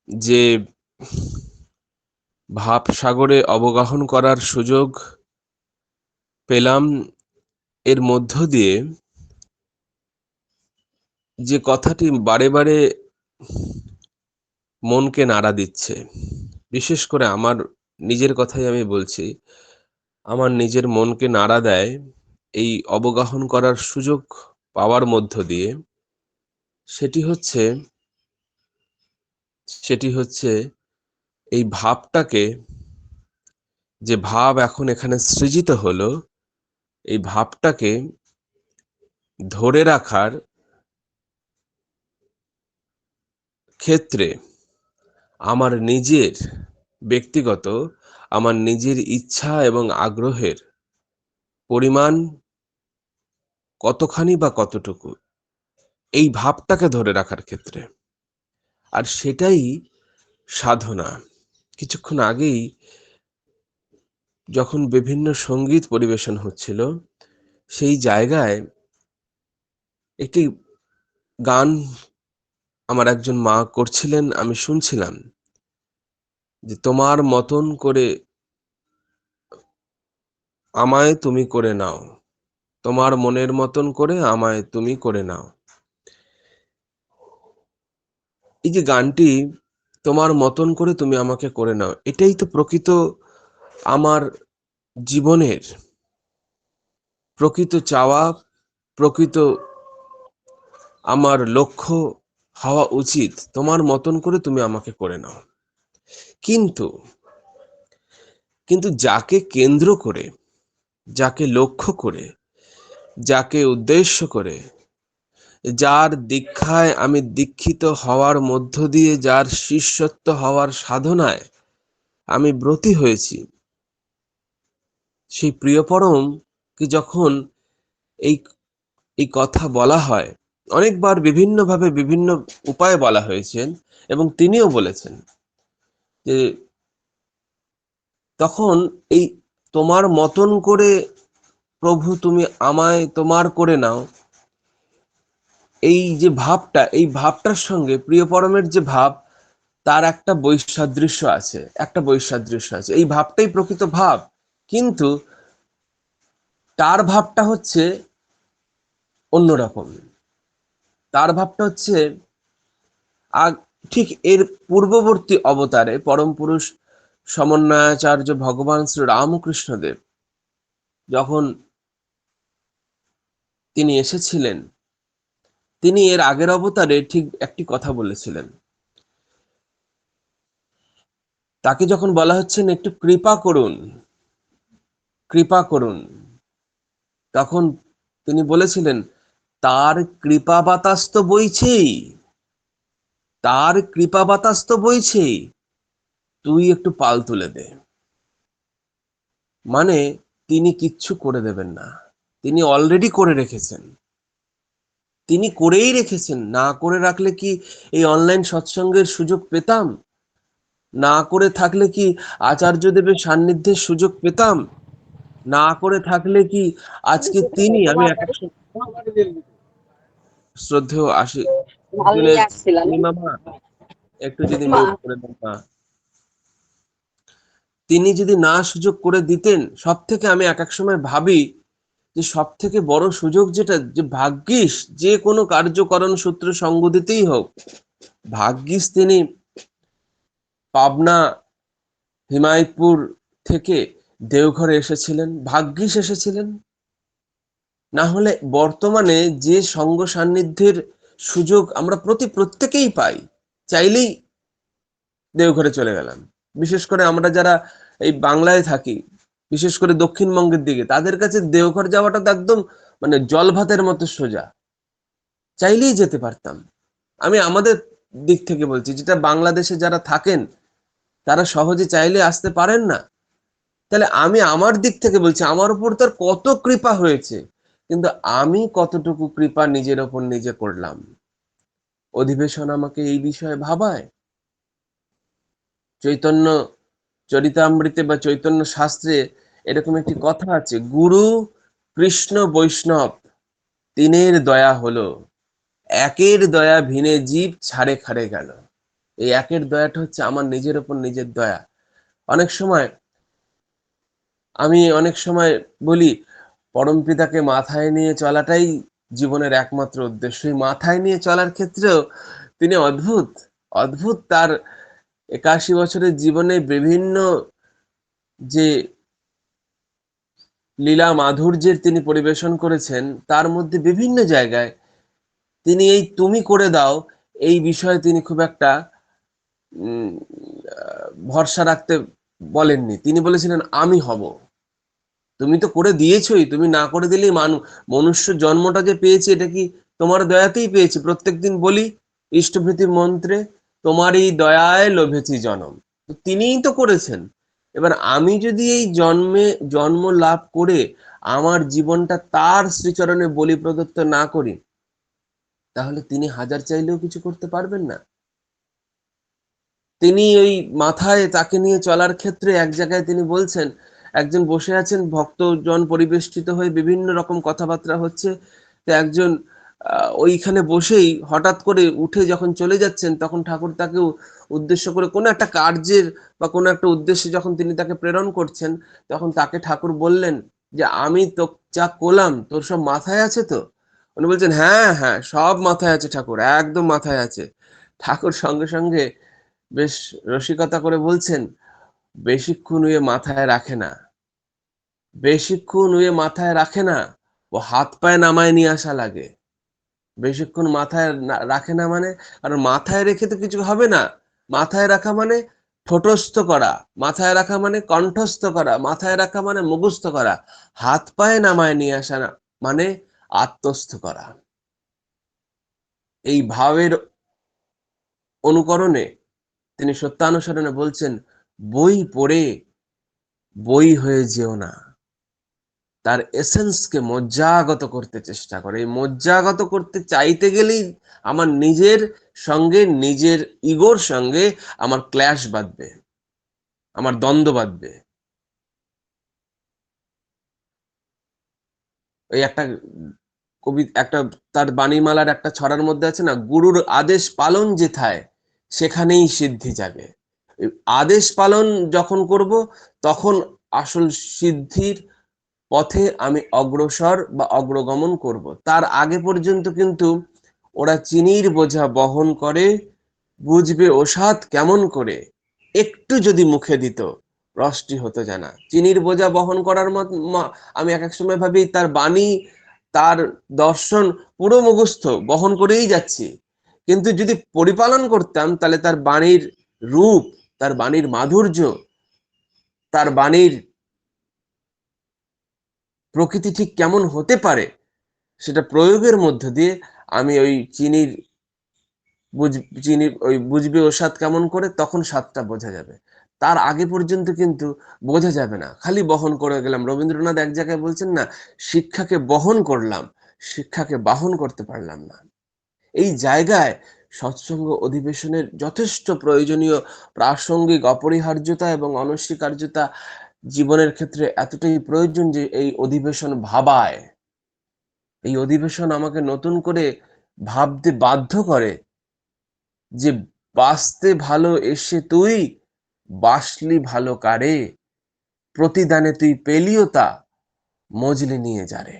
যে ভাবসাগরে অবগাহন করার সুযোগ পেলাম, এর মধ্য দিয়ে যে কথাটি বারে বারে মনকে নাড়া দিচ্ছে, বিশেষ করে আমার নিজের কথাই আমি বলছি, আমার নিজের মনকে নাড়া দেয় এই অবগাহন করার সুযোগ পাওয়ার মধ্য দিয়ে। সেটি হচ্ছে সেটি হচ্ছে এই ভাবটাকে, যে ভাব এখন এখানে সৃজিত হলো, এই ভাবটাকে ধরে রাখার ক্ষেত্রে আমার নিজের ব্যক্তিগত, আমার নিজের ইচ্ছা এবং আগ্রহের পরিমাণ কতখানি বা কতটুকু, এই ভাবটাকে ধরে রাখার ক্ষেত্রে। আর সেটাই সাধনা। কিছুক্ষণ আগেই যখন বিভিন্ন সঙ্গীত পরিবেশন হচ্ছিল, সেই জায়গায় একটি গান আমার একজন মা করছিলেন, আমি শুনছিলাম যে, তোমার মতন করে আমায় তুমি করে নাও, তোমার মনের মতন করে আমায় তুমি করে নাও। এই যে গানটি, তোমার মতন করে তুমি আমাকে করে নাও, এটাই তো প্রকৃত আমার জীবনের প্রকৃত চাওয়া, প্রকৃত আমার লক্ষ্য হওয়া উচিত। তোমার মতন করে তুমি আমাকে করে নাও। কিন্তু কিন্তু যাকে কেন্দ্র করে, যাকে লক্ষ্য করে, যাকে উদ্দেশ্য করে, যার দীক্ষায় আমি দীক্ষিত হওয়ার মধ্য দিয়ে, যার শিষ্যত্ব হওয়ার সাধনায় আমি ব্রতী হয়েছি, সেই প্রিয়পরম কি যখন এই এই কথা বলা হয়, অনেকবার বিভিন্নভাবে বিভিন্ন উপায়ে বলা হয়েছেন, এবং তিনিও বলেছেন যে, তখন এই তোমার মতন করে প্রভু তুমি আমায় তোমার করে নাও, এই যে ভাবটা, এই ভাবটার সঙ্গে প্রিয়পরমের যে ভাব, তার একটা বৈসাদৃশ্য আছে, একটা বৈসাদৃশ্য আছে। এই ভাবটাই প্রকৃত ভাব, কিন্তু তার ভাবটা হচ্ছে অন্যরকম। তার ভাবটা হচ্ছে ঠিক এর পূর্ববর্তী অবতারে পরম পুরুষ সমন্বয়াচার্য ভগবান শ্রী রামকৃষ্ণদেব যখন তিনি এসেছিলেন, তিনি এর আগের অবতারে ঠিক একটি কথা বলেছিলেন। তাকে যখন বলা হচ্ছেন একটু কৃপা করুন, কৃপা করুন, তখন তিনি বলেছিলেন, তার কৃপা বাতাস তো বইছেই, তার কৃপা বাতাস তো বইছেই, তুই একটু পাল তুলে দে। মানে তিনি কিচ্ছু করে দেবেন না, তিনি অলরেডি করে রেখেছেন, তিনি করেই রেখেছেন। না করে রাখলে কি এই অনলাইন সৎসঙ্গের সুযোগ পেতাম? না করে থাকলে কি আচার্যদেবের সান্নিধ্যের সুযোগ পেতাম? না করে থাকলে কি আজকে তিনি, আমি এক এক শ্রদ্ধেয় আশি দিনের মামা, একটু যদি মিউট করে দেন না, তিনি যদি না সুযোগ করে দিতেন, সব থেকে আমি এক এক সময় ভাবি যে সব থেকে বড় সুযোগ যেটা, যে ভাগ্যিস যে কোনো কার্যকরণ সূত্রে সঙ্গ দিতেই হোক, ভাগ্যিস তিনি পাবনা হিমায়তপুর থেকে দেওঘরে এসেছিলেন, ভাগ্যিস এসেছিলেন। না হলে বর্তমানে যে সঙ্গ সান্নিধ্যের সুযোগ আমরা প্রত্যেকেই পাই, চাইলেই দেওঘরে চলে গেলাম। বিশেষ করে আমরা যারা এই বাংলায় থাকি, বিশেষ করে দক্ষিণবঙ্গের দিকে, তাদের কাছে দেওঘর যাওয়াটা তো একদম মানে জল ভাতের মতো সোজা, চাইলেই যেতে পারতাম। আমি আমাদের দিক থেকে বলছি, যেটা বাংলাদেশে যারা থাকেন তারা সহজে চাইলে আসতে পারেন না। তাহলে আমি আমার দিক থেকে বলছি, আমার উপর তার কত কৃপা হয়েছে, কিন্তু আমি কতটুকু কৃপা নিজের ওপর নিজে করলাম। অধিবেশন আমাকে এই বিষয়ে ভাবায়। চৈতন্য চরিতামৃতে বা চৈতন্য শাস্ত্রে এরকম একটি কথা আছে, গুরু কৃষ্ণ বৈষ্ণব তিনের দয়া হলো, একের দয়া ভিনে জীব ছাড়ে খাড়ে গেল। এই একের দয়াটা হচ্ছে আমার নিজের ওপর নিজের দয়া। অনেক সময় বলি, পরমপিতাকে মাথায় নিয়ে চলাটাই জীবনের একমাত্র উদ্দেশ্য। এই মাথায় নিয়ে চলার ক্ষেত্রেও তিনি অদ্ভুত। অদ্ভুত তার 81 বছরের জীবনে বিভিন্ন যে লীলা মাধুর্যের তিনি পরিবেশন করেছেন, তার মধ্যে বিভিন্ন জায়গায় তিনি এই তুমি করে দাও এই বিষয়ে তিনি খুব একটা উম, ভরসা রাখতে বলেননি। তিনি বলেছিলেন আমি হব। তুমি তো করে দিয়েছোই, তুমি না করে দিলেই মনুষ্য জন্মটা যে পেয়েছি এটা কি তোমার দয়াতেই পেয়েছি। প্রত্যেকদিন বলি ইষ্টভৃতি মন্ত্রে, তোমার এই দয়ায় লভেছি জনম। তো তিনিই তো করেছেন। এবার আমি যদি এই জন্ম লাভ করে আমার জীবনটা তার শ্রীচরণে বলি প্রদত্ত না করি, তাহলে তিনি হাজার চাইলেও কিছু করতে পারবেন না। তিনি ওই মাথায় তাকে নিয়ে চলার ক্ষেত্রে এক জায়গায় তিনি বলছেন, একজন বসে আছেন, ভক্তজন পরিবেষ্টিত হয়ে বিভিন্ন রকম কথাবার্তা হচ্ছে। তো একজন ওইখানে বসেই হঠাৎ করে উঠে যখন চলে যাচ্ছেন, তখন ঠাকুর তাকে উদ্দেশ্য করে কোনো একটা কার্যের বা কোনো একটা উদ্দেশ্যে যখন তিনি তাকে প্রেরণ করছেন, তখন তাকে ঠাকুর বললেন যে আমি তো যা করলাম তোর সব মাথায় আছে তো? উনি বলছেন হ্যাঁ হ্যাঁ, সব মাথায় আছে ঠাকুর, একদম মাথায় আছে। ঠাকুর সঙ্গে সঙ্গে বেশ রসিকতা করে বলছেন, বেশিক্ষণ উয়ে মাথায় রাখে না, বেশিক্ষণ উয়ে মাথায় রাখে না, ও হাত পায়ে নামায় নিয়ে আসা লাগে। বেশিক্ষণ মাথায় রাখে না মানে, কারণ মাথায় রেখে তো কিছু হবে না। মাথায় রাখা মানে ঠোঁটস্থ করা, মাথায় রাখা মানে কণ্ঠস্থ করা, মাথায় রাখা মানে মুখস্থ করা। হাত পায়ে নামায় নিয়ে আসা মানে আত্মস্থ করা। এই ভাবের অনুকরণে তিনি সত্যানুসরণে বলছেন, বই পড়ে বই হয়ে যেও না, তার এসেন্সকে মজ্জাগত করতে চেষ্টা করে। এই মজ্জাগত করতে চাইতে গেলেই আমার নিজের সঙ্গে, নিজের ইগোর সঙ্গে আমার ক্ল্যাশ বাঁধবে, আমার দ্বন্দ্ব বাঁধবে। ওই একটা তার বাণীমালার একটা ছড়ার মধ্যে আছে না, গুরুর আদেশ পালন যেথায় সেখানেই সিদ্ধি যাবে। আদেশ পালন যখন করব, তখন আসল সিদ্ধির পথে আমি অগ্রসর বা অগ্রগমন করব। তার আগে পর্যন্ত কিন্তু ওরা চিনির বোঝা বহন করে, বুঝবে ওসাদ কেমন করে, একটু যদি মুখে দিত রসটি হতো জানা। চিনির বোঝা বহন করার মত আমি এক এক সময় ভাবি তার বাণী, তার দর্শন পুরো মুখস্থ বহন করেই যাচ্ছি, কিন্তু যদি পরিপালন করতাম তাহলে তার বাণীর রূপ, তার বাণীর মাধুর্য, তার বাণীর প্রকৃতি ঠিক কেমন হতে পারে, সেটা প্রয়োগের মধ্য দিয়ে আমি ওই চিনির ওই বুঝবে ও স্বাদ কেমন করে, তখন স্বাদটা বোঝা যাবে। তার আগে পর্যন্ত কিন্তু বোঝা যাবে না, খালি বহন করে গেলাম। রবীন্দ্রনাথ এক জায়গায় বলছেন না, শিক্ষাকে বহন করলাম, শিক্ষাকে বাহন করতে পারলাম না। এই জায়গায় সৎসঙ্গ অধিবেশনের যথেষ্ট প্রয়োজনীয়, প্রাসঙ্গিক, অপরিহার্যতা এবং অনস্বীকার্যতা জীবনের ক্ষেত্রে এতটাই প্রয়োজন যে এই অধিবেশন ভাবায়। এই অধিবেশন আমাকে নতুন করে ভাবতে বাধ্য করে যে বাঁচতে ভালো এসে তুই বাসলি ভালো কারে, প্রতিদানে তুই পেলিও তা মজলে নিয়ে যারে।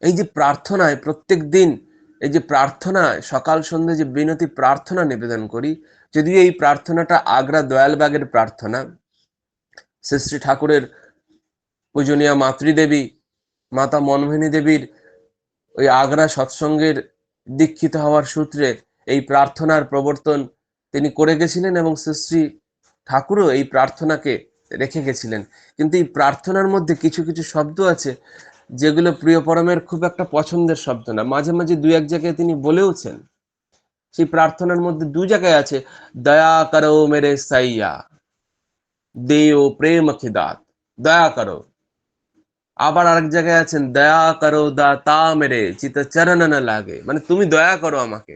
এই যে প্রার্থনায় প্রত্যেক দিন, এই যে প্রার্থনা সকাল সন্ধ্যে যে বিনতি প্রার্থনা নিবেদন করি, যদিও এই প্রার্থনাটা আগ্রা দয়ালবাগের প্রার্থনা, শ্রী শ্রী ঠাকুরের পূজনীয় মাতৃদেবী মাতা মনমোহিনী দেবীর ওই আগ্রা সৎসঙ্গের দীক্ষিত হওয়ার সূত্রে এই প্রার্থনার প্রবর্তন তিনি করে গেছিলেন, এবং শ্রী শ্রী ঠাকুরও এই প্রার্থনাকে রেখে গেছিলেন। কিন্তু এই প্রার্থনার মধ্যে কিছু কিছু শব্দ আছে যেগুলো প্রিয় পরমের খুব একটা পছন্দের শব্দ না। মাঝে মাঝে দু এক জায়গায় তিনি বলেওছেন। সেই প্রার্থনার মধ্যে দু জায়গায় আছে, দয়া করো মেরে সাইয়া, দেও প্রেম খিদাত, দয়া করো। আবার আরেক জায়গায় আছেন, দয়া করো দাতা মেরে চিত চরণ না লাগে, মানে তুমি দয়া করো আমাকে।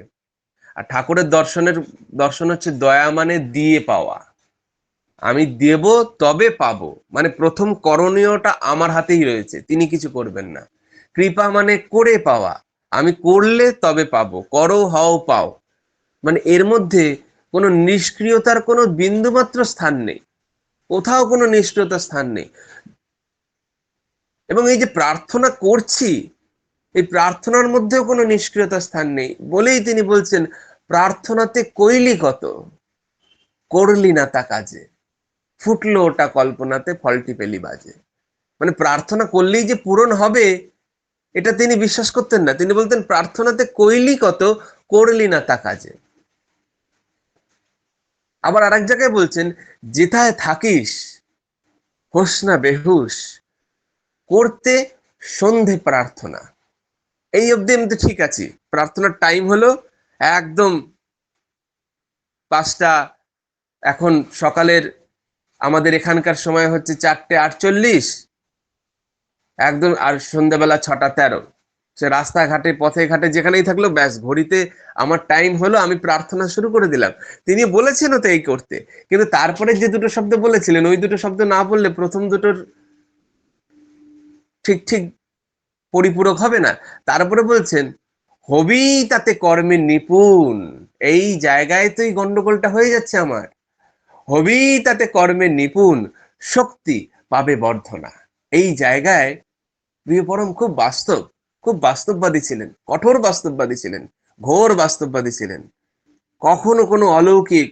আর ঠাকুরের দর্শন হচ্ছে দয়া মানে দিয়ে পাওয়া। আমি দেব তবে পাবো, মানে প্রথম করণীয়টা আমার হাতেই রয়েছে, তিনি কিছু করবেন না। কৃপা মানে করে পাওয়া, আমি করলে তবে পাবো, করো হও পাও। মানে এর মধ্যে কোনো নিষ্ক্রিয়তার কোনো বিন্দুমাত্র স্থান নেই, কোথাও কোনো নিষ্ক্রিয়তার স্থান নেই। এবং এই যে প্রার্থনা করছি, এই প্রার্থনার মধ্যেও কোনো নিষ্ক্রিয়তার স্থান নেই বলেই তিনি বলছেন, প্রার্থনাতে কইলি কত, করলি না তা কাজে, ফুটলো ওটা কল্পনাতে, ফলটি পেলি বাজে। মানে প্রার্থনা করলেই যে পূরণ হবে এটা তিনি বিশ্বাস করতেন না। তিনি বলতেন প্রার্থনাতে কইলি কত, করলি না তা কাজে। আবার আরেক জায়গায় বলছেন, যেথায় থাকিস হোস না বেহুশ, করতে সন্ধে প্রার্থনা। এই অবধি আমি তো ঠিক আছি, প্রার্থনার টাইম হলো একদম 5টা, এখন সকালের আমাদের এখানকার সময় হচ্ছে 4:48, একদম, আর সন্ধ্যাবেলা 6:13। সে রাস্তাঘাটে পথে ঘাটে যেখানেই থাকলো, ব্যাস ঘড়িতে আমার টাইম হলো, আমি প্রার্থনা শুরু করে দিলাম। তিনি বলেছেনও তো এই করতে, কিন্তু তারপরে যে দুটো শব্দ বলেছিলেন, ওই দুটো শব্দ না বললে প্রথম দুটোর ঠিক ঠিক পরিপূরক হবে না। তারপরে বলছেন, হবি তাতে কর্মে নিপুণ। এই জায়গায় তো এই গন্ডগোলটা হয়ে যাচ্ছে আমার। হবি তাতে কর্মে নিপুণ, শক্তি পাবে বর্ধনা। এই জায়গায় প্রিয় পরম খুব বাস্তব, খুব বাস্তববাদী ছিলেন, কঠোর বাস্তববাদী ছিলেন, ঘোর বাস্তববাদী ছিলেন। কখনো কোনো অলৌকিক,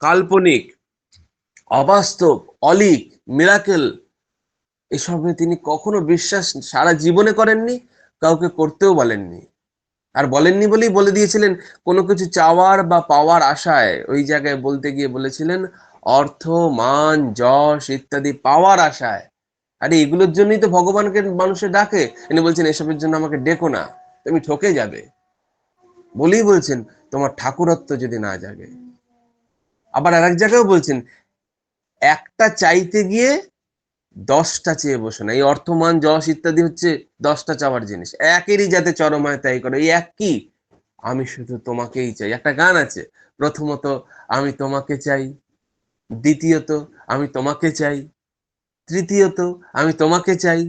কাল্পনিক, অবাস্তব, অলিক, মিরাকেল এসবে তিনি কখনো বিশ্বাস সারা জীবনে করেননি, কাউকে করতেও বলেননি। আর বলেননি বলেই বলে দিয়েছিলেন, কোনো কিছু চাওয়ার বা পাওয়ার আশায়, ওই জায়গায় বলতে গিয়ে বলেছিলেন, অর্থ, মান, যশ ইত্যাদি পাওয়ার আশায়। আরে এগুলোর জন্যই তো ভগবানকে মানুষে ডাকে। তিনি বলছেন এসবের জন্য আমাকে ডেকো না, তুমি ঠকে যাবে। বলেই বলছেন, তোমার ঠাকুরত্ব যদি না জাগে। আবার আর এক জায়গায় বলছেন, একটা চাইতে গিয়ে 10টা চেয়ে বসে না। এই অর্থ, মান, যশ ইত্যাদি হচ্ছে 10টা চাওয়ার জিনিস, একেরই যাতে চরমায় তাই করো। এই এক কি, আমি শুধু তোমাকেই চাই। একটা গান আছে, প্রথমত আমি তোমাকে চাই, দ্বিতীয়ত আমি তোমাকে চাই, তৃতীয়ত আমি তোমাকে চাই,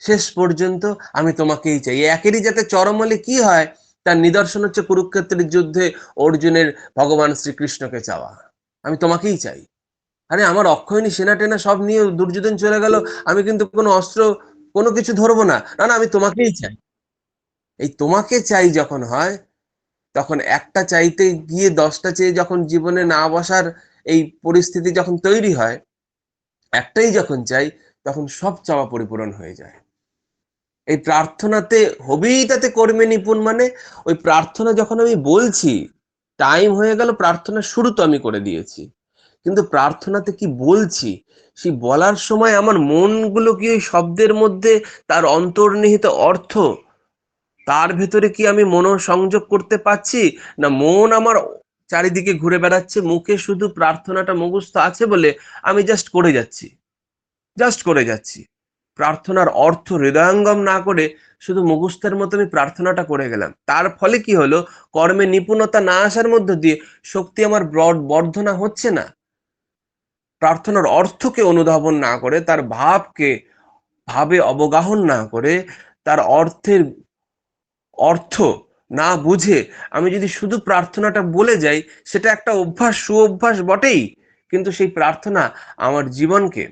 শেষ পর্যন্ত আমি তোমাকেই চাই। একেরই যাতে চরম হলে কি হয়, তার নিদর্শন হচ্ছে কুরুক্ষেত্রের যুদ্ধে অর্জুনের ভগবান শ্রীকৃষ্ণকে চাওয়া, আমি তোমাকেই চাই। আরে আমার অক্ষয়ণী সেনা টেনা সব নিয়ে দুর্যোধন চলে গেল, আমি কিন্তু কোনো অস্ত্র কোনো কিছু ধরবো না, না না আমি তোমাকেই চাই। এই তোমাকে চাই যখন হয়, তখন একটা চাইতে গিয়ে 10টা চেয়ে যখন জীবনে না বসার এই পরিস্থিতি যখন তৈরি হয়, একটাই যখন চাই, তখন সব চাওয়া পরিপূরণ হয়ে যায়। এই প্রার্থনাতে হবেই তাতে কর্মে নিপুণ, মানে ওই প্রার্থনা যখন আমি বলছি, টাইম হয়ে গেল, প্রার্থনা শুরু তো আমি করে দিয়েছি, কিন্তু প্রার্থনাতে কি বলছি, সেই বলার সময় আমার মনগুলো কি ওই শব্দের মধ্যে তার অন্তর্নিহিত অর্থ, তার ভেতরে কি আমি মনোসংযোগ করতে পারছি, না মন আমার চারিদিকে ঘুরে বেড়াচ্ছে, মুখে শুধু প্রার্থনাটা মুখস্থ আছে বলে আমি জাস্ট করে যাচ্ছি, জাস্ট করে যাচ্ছি। প্রার্থনার অর্থ হৃদয়ঙ্গম না করে শুধু মুখস্থের মতো আমি প্রার্থনাটা করে গেলাম। তার ফলে কি হলো, কর্মে নিপুণতা না আসার মধ্য দিয়ে শক্তি আমার বর্ধনা হচ্ছে না। প্রার্থনার অর্থকে অনুধাবন না করে, তার ভাবকে ভাবে অবগাহন না করে, তার অর্থের অর্থ না বুঝে আমি যদি শুধু প্রার্থনাটা বলে যাই, সেটা একটা অভ্যাস, সুঅভ্যাস বটেই, কিন্তু সেই প্রার্থনা আমার জীবনকে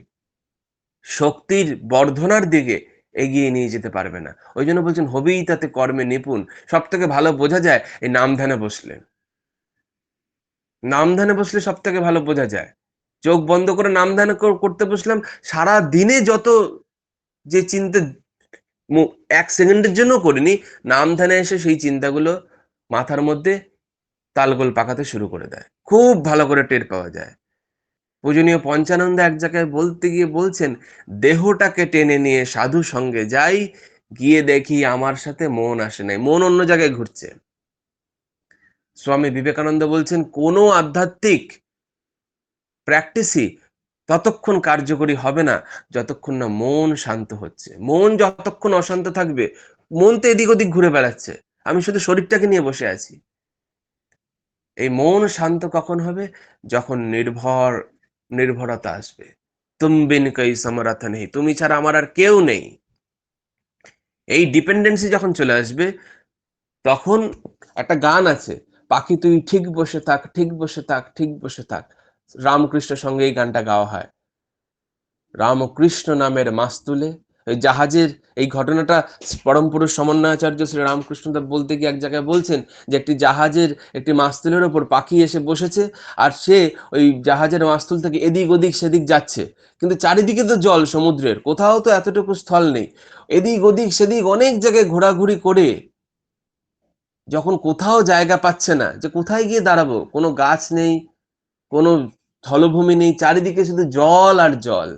শক্তির বর্ধনার দিকে এগিয়ে নিয়ে যেতে পারবে না। ওই জন্য বলছেন হবেই তাতে কর্মে নিপুণ। সব থেকে ভালো বোঝা যায় এই নাম ধ্যানে বসলে। নাম ধ্যানে বসলে সব থেকে ভালো বোঝা যায়। চোখ বন্ধ করে নাম ধ্যান করতে বসলাম, সারা দিনে যত যে চিন্তা 1 সেকেন্ডের জন্য করিনি, নাম ধ্যানে এসে সেই চিন্তাগুলো মাথার মধ্যে তালগোল পাকাতে শুরু করে দেয়, খুব ভালো করে টের পাওয়া যায়। পূজনীয় পঞ্চানন্দ এক জায়গায় বলতে গিয়ে বলছেন, দেহটাকে টেনে নিয়ে সাধু সঙ্গে যাই, গিয়ে দেখি আমার সাথে মন আসে নাই, মন অন্য জায়গায় ঘুরছে। স্বামী বিবেকানন্দ বলছেন, কোনো আধ্যাত্মিক প্র্যাকটিসই ততক্ষণ কার্যকরী হবে না যতক্ষণ না মন শান্ত হচ্ছে। মন যতক্ষণ অশান্ত থাকবে, মন তো এদিক ওদিক ঘুরে বেড়াচ্ছে, আমি শুধু শরীরটাকে নিয়ে বসে আছি। এই মন শান্ত কখন হবে, যখন নির্ভরতা আসবে। তুম বিন কই সমরথ নেই, তুমি ছাড়া আমার আর কেউ নেই, এই ডিপেন্ডেন্সি যখন চলে আসবে, তখন একটা গান আছে, পাখি তুই ঠিক বসে থাক, ঠিক বসে থাক, ঠিক বসে থাক। রামকৃষ্ণের সঙ্গে এই গানটা গাওয়া হয়। রামকৃষ্ণ নামের মাস্তুলে, ওই জাহাজের এই ঘটনাটা পরম পুরুষ সমন্বয়াচার্য শ্রী রামকৃষ্ণদেব বলতে গিয়ে এক জায়গায় বলছেন যে একটি জাহাজের একটি মাস্তুলের ওপর পাখি এসে বসেছে, আর সে ওই জাহাজের মাস্তুল থেকে এদিক ওদিক সেদিক যাচ্ছে, কিন্তু চারিদিকে তো জল সমুদ্রের, কোথাও তো এতটুকু স্থল নেই। এদিক ওদিক সেদিক অনেক জায়গায় ঘোরাঘুরি করে যখন কোথাও জায়গা পাচ্ছে না যে কোথায় গিয়ে দাঁড়াবো, কোনো গাছ নেই, কোনো স্থলভূমি নেই, চারিদিকে শুধু জল আর জল,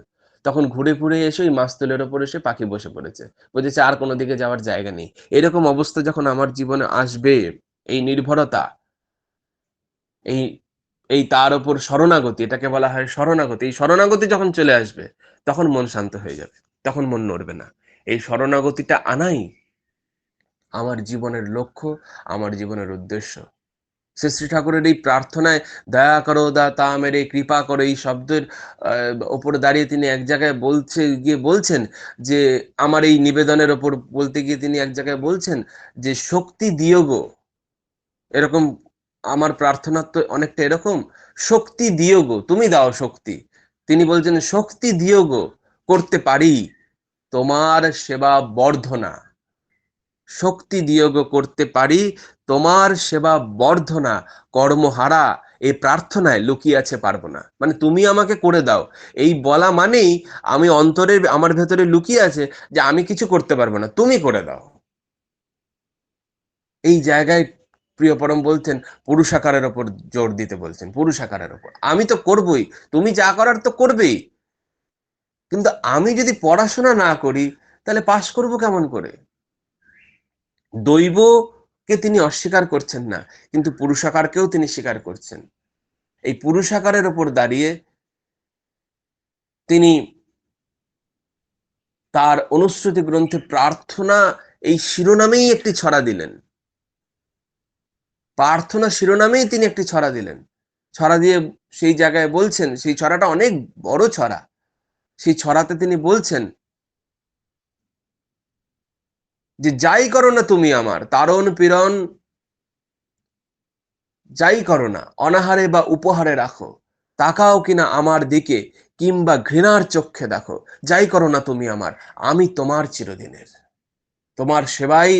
তখন ঘুরে ঘুরে এসে ওই মাস্তুলের ওপর এসে পাখি বসে পড়েছে, বুঝেছে আর কোনো দিকে যাওয়ার জায়গা নেই। এরকম অবস্থা যখন আমার জীবনে আসবে, এই নির্ভরতা, এই এই তার ওপর শরণাগতি, এটাকে বলা হয় শরণাগতি, এই শরণাগতি যখন চলে আসবে তখন মন শান্ত হয়ে যাবে, তখন মন নড়বে না। এই শরণাগতিটা আনাই আমার জীবনের লক্ষ্য, আমার জীবনের উদ্দেশ্য। শ্রী ঠাকুরের এই প্রার্থনায় দয়া করো দাতা মেরে, কৃপা করো, এই শব্দের ওপরে দাঁড়িয়ে তিনি এক জায়গায় বলছেন যে আমার এই নিবেদনের ওপর বলতে গিয়ে তিনি এক জায়গায় বলছেন যে শক্তি দিও গো, এরকম আমার প্রার্থনা তো অনেকটা এরকম, শক্তি দিও গো, তুমি দাও শক্তি। তিনি বলছেন শক্তি দিও গো, করতে পারি তোমার সেবা বর্ধনা, শক্তি দিয়োগ করতে পারি তোমার সেবা বর্ধনা, কর্মহারা এই প্রার্থনায় লুকিয়ে আছে পারবো না, মানে তুমি আমাকে করে দাও, এই বলা মানেই আমি অন্তরে আমার ভেতরে লুকিয়ে আছে যে আমি কিছু করতে পারবো না, তুমি করে দাও। এই জায়গায় প্রিয় পরম বলছেন পুরুষাকারের ওপর জোর দিতে বলছেন, পুরুষাকারের ওপর, আমি তো করবই, তুমি যা করার তো করবেই, কিন্তু আমি যদি পড়াশোনা না করি তাহলে পাশ করব কেমন করে? দৈবকে তিনি অস্বীকার করছেন না, কিন্তু পুরুষাকারকেও তিনি স্বীকার করছেন। এই পুরুষাকারের ওপর দাঁড়িয়ে তিনি তার অনুশ্রুতি গ্রন্থে প্রার্থনা এই শিরোনামেই একটি ছড়া দিলেন, প্রার্থনা শিরোনামেই তিনি একটি ছড়া দিলেন, ছড়া দিয়ে সেই জায়গায় বলছেন, সেই ছড়াটা অনেক বড় ছড়া, সেই ছড়াতে তিনি বলছেন যে যাই করো না তুমি আমার তারণ পীড়ন, যাই করো না অনাহারে বা উপহারে রাখো, তাকাও কিনা আমার দিকে কিংবা ঘৃণার চক্ষে দেখো, যাই করো না তুমি আমার, আমি তোমার চিরদিনের, তোমার সেবাই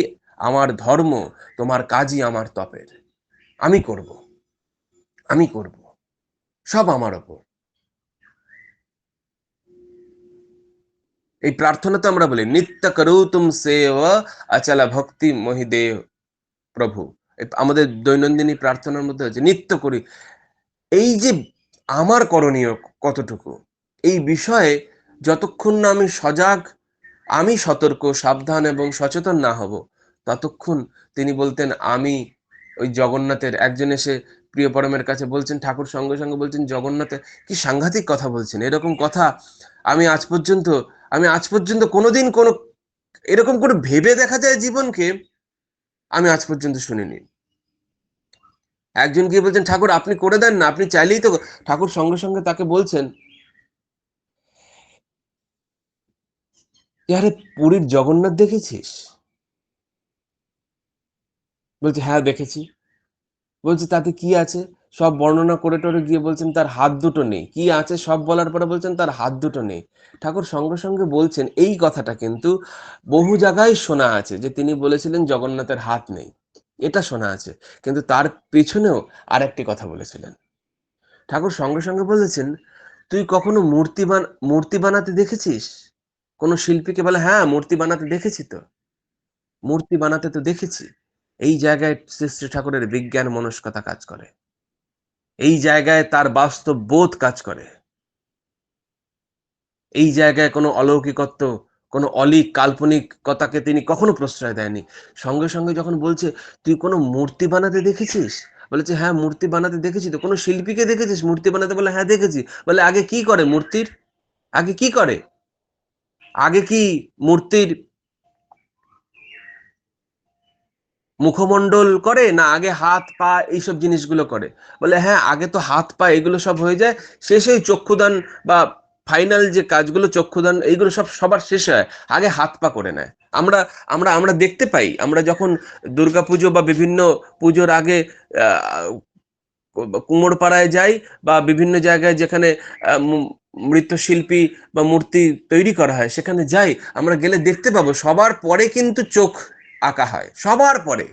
আমার ধর্ম, তোমার কাজই আমার তপের, আমি করব, আমি করব, সব আমার ওপর। এই প্রার্থনা তো আমরা বলি নিত্য করু তুম সেব অচল ভক্তি মহিদেব প্রভু, আমাদের দৈনন্দিনী প্রার্থনার মধ্যে হচ্ছে নিত্য করি। এই যে আমার করণীয় কতটুকু, এই বিষয়ে যতক্ষণ না আমি সজাগ, আমি সতর্ক সাবধান এবং সচেতন না হব, ততক্ষণ তিনি বলতেন আমি ওই জগন্নাথের একজন এসে প্রিয় পরমের কাছে বলছেন, ঠাকুর সঙ্গে সঙ্গে বলছেন জগন্নাথের কি সাংঘাতিক কথা বলছেন, এরকম কথা আমি আজ পর্যন্ত কোনোদিন কোনো এরকম করে ভেবে দেখা যায় জীবনকে, আমি আজ পর্যন্ত শুনিনি। একজন গিয়ে বলছেন ঠাকুর আপনি করে দেন না, আপনি চাইলেই তো, ঠাকুর সঙ্গে সঙ্গে তাকে বলছেন আরে পুরীর জগন্নাথ দেখেছিস? বলছে হ্যাঁ দেখেছি। বলছে তাতে কি আছে? সব বর্ণনা করে টরে গিয়ে বলছেন তার হাত দুটো নেই, কি আছে সব বলার পরে বলছেন তার হাত দুটো নেই। ঠাকুর সঙ্গে সঙ্গে বলছেন এই কথাটা কিন্তু বহু জায়গায় শোনা আছে যে তিনি বলেছিলেন জগন্নাথের হাত নেই, এটা শোনা আছে, কিন্তু তার পেছনেও আরেকটি কথা বলেছিলেন। ঠাকুর সঙ্গে সঙ্গে বলেছেন তুই কখনো মূর্তি বানাতে দেখেছিস? কোন শিল্পীকে বলে হ্যাঁ মূর্তি বানাতে দেখেছি তো, মূর্তি বানাতে তো দেখেছি। এই জায়গায় শ্রী শ্রী ঠাকুরের বিজ্ঞান মনস্কতা কাজ করে, এই জায়গায় তার বাস্তব বোধ কাজ করে, এই জায়গায় কোনো অলৌকিকত্ব, কোনো অলিক কাল্পনিকতাকে তিনি কখনো প্রশ্রয় দেয়নি। সঙ্গে সঙ্গে যখন বলছে তুই কোনো মূর্তি বানাতে দেখেছিস, বলেছে হ্যাঁ মূর্তি বানাতে দেখেছি তো। কোনো শিল্পীকে দেখেছিস মূর্তি বানাতে? বলে হ্যাঁ দেখেছি। বলে আগে কি করে মূর্তির, আগে কি করে, আগে কি মূর্তির মুখমণ্ডল করে না আগে হাত পা এইসব জিনিসগুলো করে? বলে হ্যাঁ আগে তো হাত পা এগুলো সব হয়ে যায়, শেষে চক্ষুদান বা ফাইনাল যে কাজগুলো, চক্ষুদান, এইগুলো সব সবার শেষে হয়, আগে হাত পা করে নেয়। আমরা আমরা আমরা দেখতে পাই, আমরা যখন দুর্গাপুজো বা বিভিন্ন পুজোর আগে কুমোরপাড়ায় যাই বা বিভিন্ন জায়গায় যেখানে মৃৎশিল্পী বা মূর্তি তৈরি করা হয় সেখানে যাই, আমরা গেলে দেখতে পাবো সবার পরে কিন্তু চোখ আঁকা হয়, সবার পরে।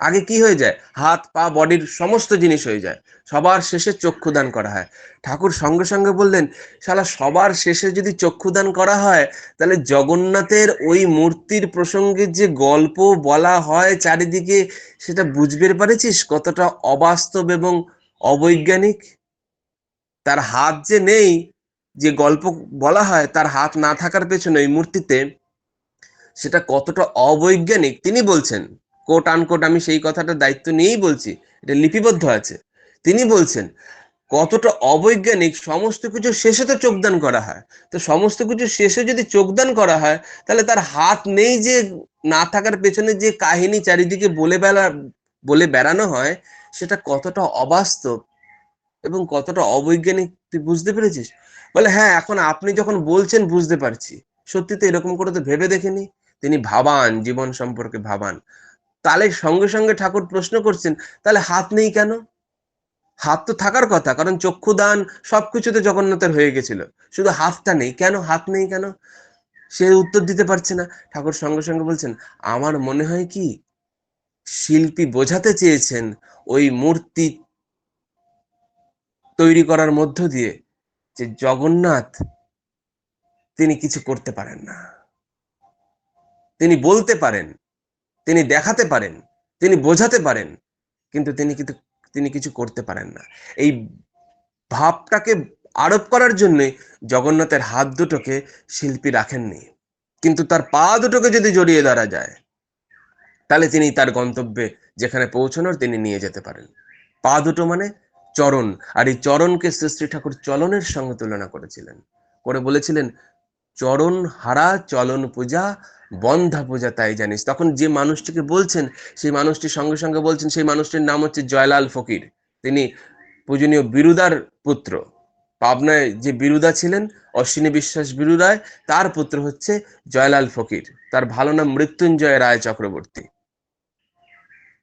আগে কি হয়ে যায়, হাত পা বডির সমস্ত জিনিস হয়ে যায়, সবার শেষে চক্ষুদান করা হয়। ঠাকুর সঙ্গে সঙ্গে বললেন, শালা সবার শেষে যদি চক্ষুদান করা হয়, তাহলে জগন্নাথের ওই মূর্তির প্রসঙ্গে যে গল্প বলা হয় চারিদিকে, সেটা বুঝতে পারছিস কতটা অবাস্তব এবং অবৈজ্ঞানিক। তার হাত যে নেই, যে গল্প বলা হয় তার হাত না থাকার পেছনে ওই মূর্তিতে, সেটা কতটা অবৈজ্ঞানিক তিনি বলছেন। কোট আনকোট আমি সেই কথাটার দায়িত্ব নিয়েই বলছি, এটা লিপিবদ্ধ আছে। তিনি বলছেন কতটা অবৈজ্ঞানিক, সমস্ত কিছু শেষে তো চোখদান করা হয়। তো সমস্ত কিছু শেষে যদি চোখদান করা হয়, তাহলে তার হাত নেই যে না থাকার পেছনে যে কাহিনী চারিদিকে বলে বেড়ানো হয়, সেটা কতটা অবাস্তব এবং কতটা অবৈজ্ঞানিক তুই বুঝতে পেরেছিস? বলে হ্যাঁ, এখন আপনি যখন বলছেন বুঝতে পারছি। সত্যি তো এরকম করে তো ভেবে দেখিনি। তিনি ভাবান, জীবন সম্পর্কে ভাবান। তাহলে সঙ্গে সঙ্গে ঠাকুর প্রশ্ন করছেন, তাহলে হাত নেই কেন? হাত তো থাকার কথা, কারণ চক্ষুদান সবকিছুতে জগন্নাথের হয়ে গেছিল, শুধু হাতটা নেই কেন, হাত নেই কেন? সে উত্তর দিতে পারছে না। ঠাকুর সঙ্গে সঙ্গে বলছেন, আমার মনে হয় কি, শিল্পী বোঝাতে চেয়েছেন ওই মূর্তি তৈরি করার মধ্য দিয়ে যে জগন্নাথ তিনি কিছু করতে পারেন না। তিনি বলতে পারেন, তিনি দেখাতে পারেন, তিনি বোঝাতে পারেন, কিন্তু তিনি কিছু করতে পারেন না। এই ভাবটাকে আরোপ করার জন্য জগন্নাথের হাত দুটোকে শিল্পী রাখেননি, কিন্তু তার পা দুটোকে যদি জড়িয়ে ধরা যায়, তাহলে তিনি তার গন্তব্যে যেখানে পৌঁছানোর তিনি নিয়ে যেতে পারেন। পা দুটো মানে চরণ, আর এই চরণকে শ্রী শ্রী ঠাকুর চলনের সঙ্গে তুলনা করেছিলেন, করে বলেছিলেন, চরণ হারা চলন পূজা, বন্ধা পূজা তাই জানিস। তখন যে মানুষটিকে বলছেন, সেই মানুষটির সঙ্গে সঙ্গে বলছেন, সেই মানুষটির নাম হচ্ছে জয়লাল ফকির। তিনি পূজনীয় বিরুদার পুত্র। পাবনায় যে বিরুদা ছিলেন, অশ্বিনী বিশ্বাস বিরুদায়, তার পুত্র হচ্ছে জয়লাল ফকির। তার ভালো নাম মৃত্যুঞ্জয় রায় চক্রবর্তী।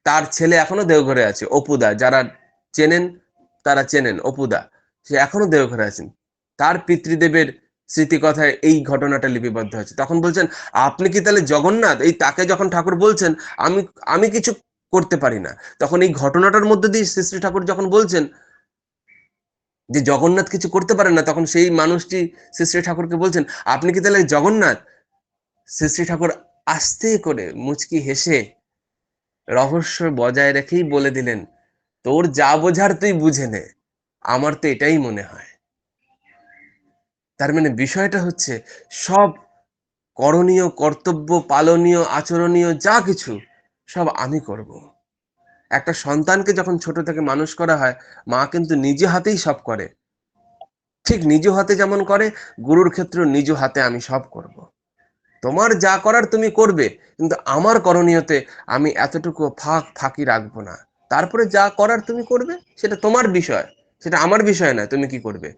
তার ছেলে এখনো দেওঘরে আছে, অপুদা। যারা চেনেন তারা চেনেন অপুদা, সে এখনো দেওঘরে আছেন। তার পিতৃদেবের স্মৃতিকথায় এই ঘটনাটা লিপিবদ্ধ আছে। তখন বলছেন, আপনি কি তাহলে জগন্নাথ? এই তাকে যখন ঠাকুর বলছেন, আমি আমি কিছু করতে পারি না, তখন এই ঘটনাটার মধ্যে দিয়ে শ্রী শ্রী ঠাকুর যখন বলছেন যে জগন্নাথ কিছু করতে পারেন না, তখন সেই মানুষটি শ্রী শ্রী ঠাকুরকে বলছেন, আপনি কি তাহলে জগন্নাথ? শ্রী শ্রী ঠাকুর আস্তে করে মুচকি হেসে রহস্য বজায় রেখেই বলে দিলেন, তোর যা বোঝার তুই বুঝে নে, আমার তো এটাই মনে হয়। তার মানে বিষয়টা হচ্ছে, সব করণীয়, কর্তব্য, পালনীয়, আচরণীয় যা কিছু সব আমি করব। একটা সন্তানকে যখন ছোট থেকে মানুষ করা হয়, মা কিন্তু নিজে হাতেই সব করে। ঠিক নিজ হাতে যেমন করে, গুরুর ক্ষেত্রে নিজ হাতে আমি সব করব। তোমার যা করার তুমি করবে, কিন্তু আমার করণীয়তে আমি এতটুকু ফাঁকি রাখবো না। তারপরে যা করার তুমি করবে, সেটা তোমার বিষয়, সেটা আমার বিষয় না তুমি কি করবে।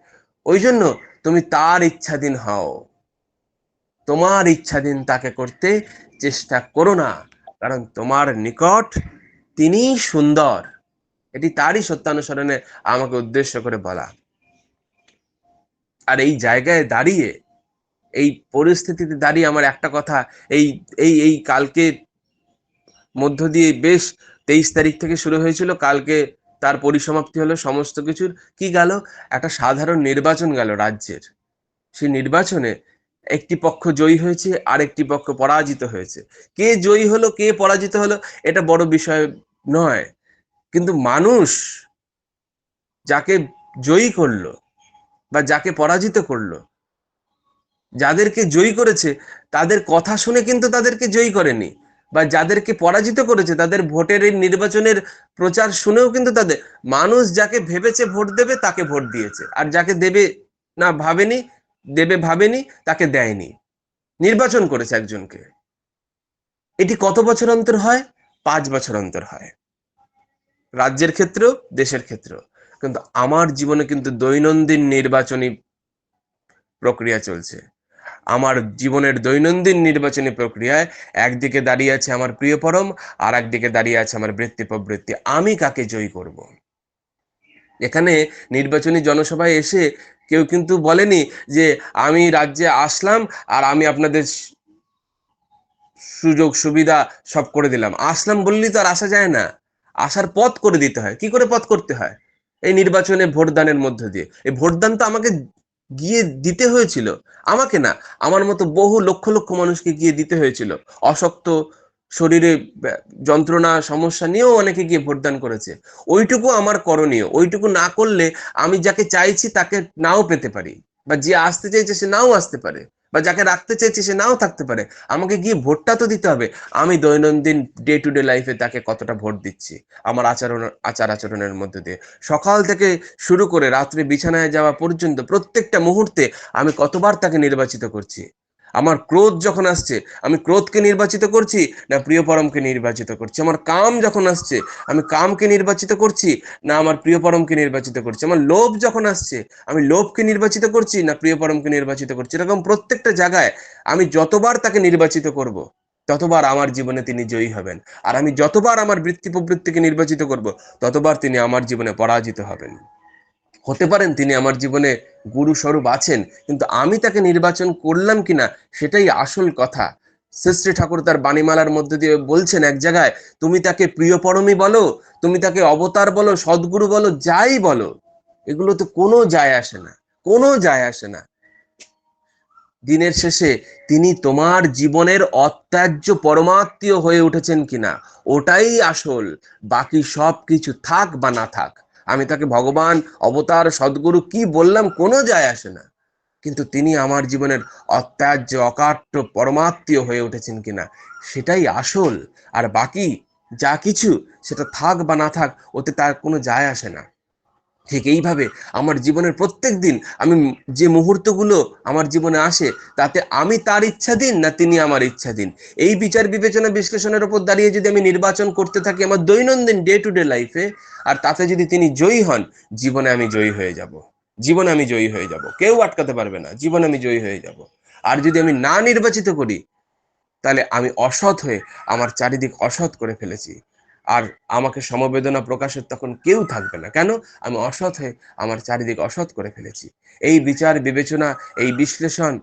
ওই জন্য তুমি তার ইচ্ছাধীন হও, তোমার ইচ্ছাধীন তাকে করতে চেষ্টা করো না, কারণ তোমার নিকট তিনি সুন্দর। এটি তারই সত্যানুসরণে আমাকে উদ্দেশ্য করে বলা। আর এই জায়গায় দাঁড়িয়ে, এই পরিস্থিতিতে দাঁড়িয়ে আমার একটা কথা, এই এই এই কালকে মধ্য দিয়ে বেশ 23 তারিখ থেকে শুরু হয়েছিল, কালকে তার পরিসমাপ্তি হলো সমস্ত কিছুর। কি গেল, একটা সাধারণ নির্বাচন গেল রাজ্যের। সেই নির্বাচনে একটি পক্ষ জয়ী হয়েছে, আর একটি পক্ষ পরাজিত হয়েছে। কে জয়ী হলো কে পরাজিত হলো এটা বড় বিষয় নয়, কিন্তু মানুষ যাকে জয়ী করলো বা যাকে পরাজিত করলো, যাদেরকে জয়ী করেছে তাদের কথা শুনে কিন্তু তাদেরকে জয়ী করেনি, বা যাদেরকে পরাজিত করেছে তাদের ভোটের এই নির্বাচনের প্রচার শুনেও কিন্তু তাদের, মানুষ যাকে ভেবেছে ভোট দেবে তাকে ভোট দিয়েছে, আর যাকে দেবে না ভাবেনি, দেবে ভাবেনি, তাকে দেয়নি। নির্বাচন করেছে একজনকে। এটি কত বছর অন্তর হয়? 5 বছর অন্তর হয়, রাজ্যের ক্ষেত্রেও দেশের ক্ষেত্রেও। কিন্তু আমার জীবনে কিন্তু দৈনন্দিন নির্বাচনী প্রক্রিয়া চলছে। আমার জীবনের দৈনন্দিন নির্বাচনী প্রক্রিয়ায় একদিকে দাঁড়িয়ে আছে আমার প্রিয় পরম, আর একদিকে দাঁড়িয়ে আছে আমার বৃত্তি প্রবৃত্তি। আমি কাকে জয়ী করব? এখানে নির্বাচনী জনসভায় এসে কেউ কিন্তু বলেনি যে আমি রাজ্যে আসলাম আর আমি আপনাদের সুযোগ সুবিধা সব করে দিলাম। আসলাম বললেই তো আর আসা যায় না, আসার পথ করে দিতে হয়। কি করে পথ করতে হয়? এই নির্বাচনে ভোটদানের মধ্য দিয়ে। এই ভোটদান তো আমাকে গিয়ে দিতে হয়েছিল, আমাকে না, আমার মতো বহু লক্ষ লক্ষ মানুষকে গিয়ে দিতে হয়েছিল। অশক্ত শরীরে যন্ত্রণা সমস্যা নিয়েও অনেকে গিয়ে ভোটদান করেছে। ওইটুকু আমার করণীয়। ওইটুকু না করলে আমি যাকে চাইছি তাকে নাও পেতে পারি, বা যে আসতে চাইছে সে নাও আসতে পারে, বা যাকে রাখতে চাইছে সে নাও থাকতে পারে। আমাকে গিয়ে ভোটটা তো দিতে হবে। আমি দৈনন্দিন ডে টু ডে লাইফে তাকে কতটা ভোট দিচ্ছি আমার আচার আচরণের মধ্যে দিয়ে, সকাল থেকে শুরু করে রাত্রে বিছানায় যাওয়া পর্যন্ত প্রত্যেকটা মুহূর্তে আমি কতবার তাকে নির্বাচিত করছি। আমার ক্রোধ যখন আসছে আমি ক্রোধকে নির্বাচিত করছি না প্রিয় পরমকে নির্বাচিত করছি। আমার কাম যখন আসছে আমি কামকে নির্বাচিত করছি না আমার প্রিয় পরমকে নির্বাচিত করছি। আমার লোভ যখন আসছে আমি লোভকে নির্বাচিত করছি না প্রিয় পরমকে নির্বাচিত করছি। এরকম প্রত্যেকটা জায়গায় আমি যতবার তাকে নির্বাচিত করব ততবার আমার জীবনে তিনি জয়ী হবেন। আর আমি যতবার আমার বৃত্তি প্রবৃত্তিকে নির্বাচিত করব ততবার তিনি আমার জীবনে পরাজিত হবেন। হতে পারেন তিনি আমার জীবনে গুরু স্বরূপ আছেন, কিন্তু আমি তাকে নির্বাচন করলাম কিনা সেটাই আসল কথা। শ্রী শ্রী ঠাকুর তার বাণীমালার মধ্যে দিয়ে বলছেন এক জায়গায়, তুমি তাকে প্রিয় পরমই বলো, তুমি তাকে অবতার বলো, সদ্গুরু বলো, যাই বলো, এগুলো তো কোনো যায় আসে না, কোনো যায় আসে না। দিনের শেষে তিনি তোমার জীবনের অত্যাজ্য পরমাত্মীয় হয়ে উঠেছেন কিনা ওটাই আসল। বাকি সব কিছু থাক বা না থাক, আমি তাকে ভগবান, অবতার, সদ্গুরু কি বললাম কোনো যায় আসে না, কিন্তু তিনি আমার জীবনের অত্যাজ্য অকাট্য পরমাত্মীয় হয়ে উঠেছেন কিনা সেটাই আসল। আর বাকি যা কিছু সেটা থাক বা না থাক ওতে তার কোনো যায় আসে না। ঠিক এইভাবে আমার জীবনের প্রত্যেক দিন আমি যে মুহূর্তগুলো আমার জীবনে আসে তাতে আমি তার ইচ্ছাধীন না তিনি আমার ইচ্ছাধীন, এই বিচার বিবেচনা বিশ্লেষণের উপর দাঁড়িয়ে যদি আমি নির্বাচন করতে থাকি আমার দৈনন্দিন ডে টু ডে লাইফে, আর তাতে যদি তিনি জয়ী হন, জীবনে আমি জয়ী হয়ে যাব। জীবনে আমি জয়ী হয়ে যাব, কেউ আটকাতে পারবে না, জীবনে আমি জয়ী হয়ে যাব। আর যদি আমি না নির্বাচিত করি তাহলে আমি অসৎ হয়ে আমার চারিদিক অসৎ করে ফেলেছি। আর আমাকে সমবেদনা প্রকাশের তখন কেউ থাকবে না। কেন? আমি অসৎ হয়ে আমার চারিদিক অসৎ করে ফেলেছি। এই বিচার বিবেচনা, এই বিশ্লেষণ,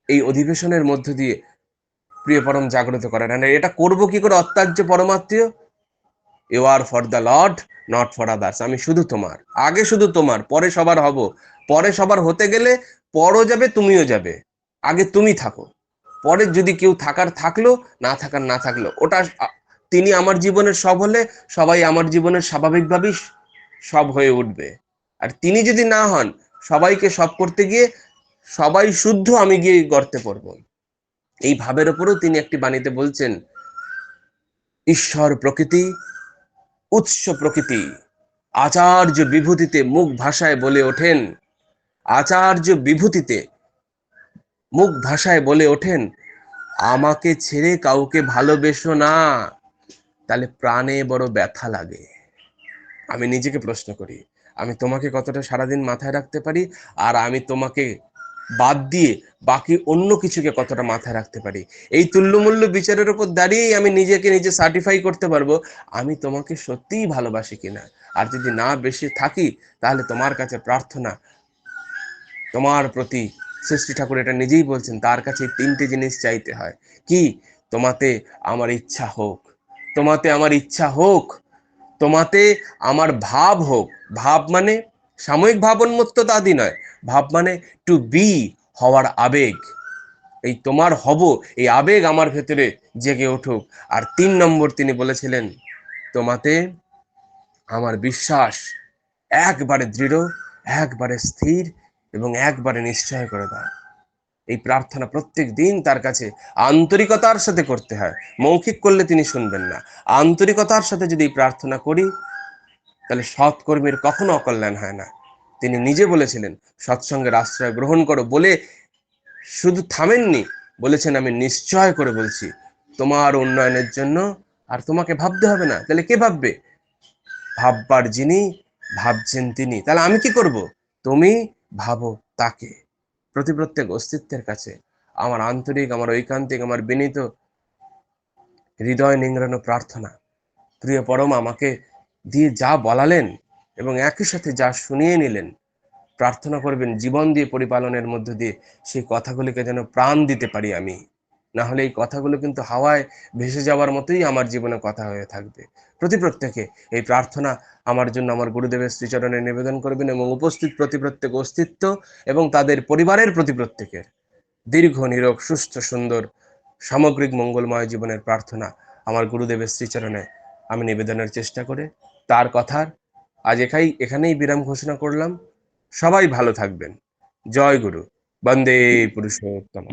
এই অধিবেশনের মধ্য দিয়ে প্রিয় পরম জাগ্রত করেন। আর এটা করব কি করে? অত্যাজ্য পরমাত্মীয়, you are for the lord, not for others. আমি শুধু তোমার, আগে শুধু তোমার, পরে সবার হব। পরে সবার হতে গেলে পরও যাবে, তুমিও যাবে। আগে তুমি থাকো, পরে যদি কেউ থাকার থাকলো, না থাকার না থাকলো, ওটা তিনি আমার জীবনের সব হলে সবাই আমার জীবনের স্বাভাবিকভাবেই সব হয়ে উঠবে। আর তিনি যদি না হন, সবাইকে সব করতে গিয়ে সবাই শুদ্ধ, আমি গিয়ে গর্তে পড়বো। এই ভাবের উপরেও তিনি একটি বাণীতে বলছেন, ঈশ্বর প্রকৃতি, উৎস প্রকৃতি, আচার্য বিভূতিতে মুখ ভাষায় বলে ওঠেন, আচার্য বিভূতিতে মুখ ভাষায় বলে ওঠেন, আমাকে ছেড়ে কাউকে ভালোবেসো না, তাহলে প্রাণে বড় ব্যথা লাগে। আমি নিজেকে প্রশ্ন করি, আমি তোমাকে কতটা সারাদিন মাথায় রাখতে পারি, আর আমি তোমাকে বাদ দিয়ে বাকি অন্য কিছুকে কতটা মাথায় রাখতে পারি। এই তুল্যমূল্য বিচারের উপর দাঁড়িয়েই আমি নিজেকে নিজে সার্টিফাই করতে পারবো আমি তোমাকে সত্যিই ভালোবাসি কিনা। আর যদি না বেশি থাকি তাহলে তোমার কাছে প্রার্থনা, তোমার প্রতি শ্রী ঠাকুর এটা নিজেই বলছেন, তার কাছে তিনটে জিনিস চাইতে হয়। কি? তোমাতে আমার ইচ্ছা হোক, তোমাতে আমার ইচ্ছা হোক, তোমাতে আমার ভাব হোক। ভাব মানে সাময়িক ভাব উন্মত্ততা আদি নয়, ভাব মানে টু বি, হওয়ার আবেগ। এই তোমার হব, এই আবেগ আমার ভেতরে জেগে উঠুক। আর 3 নম্বর তিনি বলেছিলেন, তোমাতে আমার বিশ্বাস একবারে দৃঢ়, একবারে স্থির এবং একবারে নিশ্চয় করে দাও। এই প্রার্থনা প্রত্যেক দিন তার কাছে আন্তরিকতার সাথে করতে হয়। মৌখিক করলে তিনি শুনবেন না। আন্তরিকতার সাথে যদি প্রার্থনা করি তাহলে সৎকর্মীর কখনো অকল্যাণ হয় না। তিনি নিজে বলেছিলেন, সৎসঙ্গের আশ্রয় গ্রহণ করো বলে শুধু থামেননি, বলেছেন আমি নিশ্চয় করে বলছি তোমার উন্নয়নের জন্য আর তোমাকে ভাবতে হবে না। তাহলে কে ভাববে? ভাববার যিনি, ভাবছেন তিনি। তাহলে আমি কি করব? তুমি ভাবো তাকে। প্রত্যেক অস্তিত্বের কাছে আমার আন্তরিক, আমার ঐকান্তিক, আমার বিনীত হৃদয় নিংড়ানো প্রার্থনা, প্রিয় পরমা আমাকে দিয়ে যা বলালেন এবং একই সাথে যা শুনিয়ে নিলেন, প্রার্থনা করবেন জীবন দিয়ে পরিপালনের মধ্য দিয়ে সেই কথাগুলিকে যেন প্রাণ দিতে পারি আমি। না হলে এই কথাগুলো কিন্তু হাওয়ায় ভেসে যাওয়ার মতোই আমার জীবনে কথা হয়ে থাকবে। প্রত্যেকে এই প্রার্থনা আমার জন্য আমার গুরুদেবের শ্রীচরণে নিবেদন করবেন এবং উপস্থিত প্রত্যেক অস্তিত্ব এবং তাদের পরিবারের প্রত্যেকের দীর্ঘ, নীরোগ, সুস্থ, সুন্দর, সামগ্রিক মঙ্গলময় জীবনের প্রার্থনা আমার গুরুদেবের শ্রীচরণে আমি নিবেদনের চেষ্টা করে তার কথার আজ এখানেই বিরাম ঘোষণা করলাম। সবাই ভালো থাকবেন। জয় গুরু। বন্দে পুরুষোত্তম।